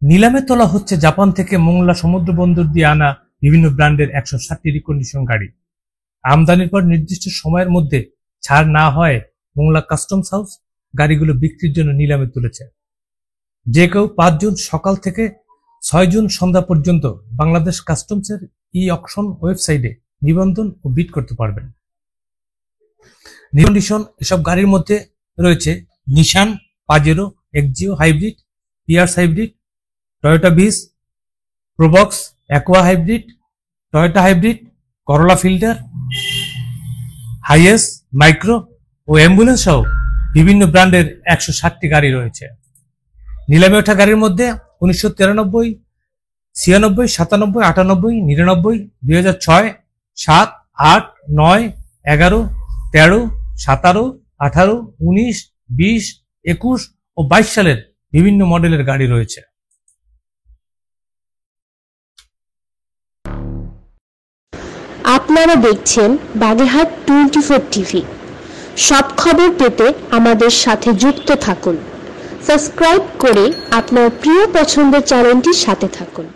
নিলামে তোলা হচ্ছে জাপান থেকে মোংলা সমুদ্র বন্দর দিয়ে আনা বিভিন্ন ব্র্যান্ডের 160টি রিকন্ডিশন গাড়ি। আমদানির পর নির্দিষ্ট সময়ের মধ্যে ছাড় না হয় মোংলা কাস্টমস হাউস গাড়িগুলো বিক্রির জন্য নিলামে তুলেছে। যে কেউ 5 জুন সকাল থেকে 6 জুন সন্ধ্যা পর্যন্ত বাংলাদেশ কাস্টমসের ই-অকশন ওয়েবসাইটে নিবন্ধন ও বিড করতে পারবেন। রিকন্ডিশন এসব গাড়ির মধ্যে রয়েছে নিশান, পাজেরো, এক্সিও হাইব্রিড, পিয়ার্স hybrid, Toyota Vitz, Probox, Aqua hybrid, Toyota hybrid, Corolla Fielder, Hiace, micro ও অ্যাম্বুলেন্স সহ বিভিন্ন ব্র্যান্ডের 160টি গাড়ি রয়েছে। নিলামে ওঠা গাড়ির মধ্যে 1993, 96, 97, 98, 99, 2006, 7, 8, 9, 11, 13, 17, 18, 19, 20, 21 ও 22 সালের বিভিন্ন মডেলের গাড়ি রয়েছে। আপনারা দেখছেন বাগেরহাট 24 টিভি। সব খবর পেতে আমাদের সাথে যুক্ত থাকুন। সাবস্ক্রাইব করে আপনার প্রিয় পছন্দের চ্যানেলটির সাথে থাকুন।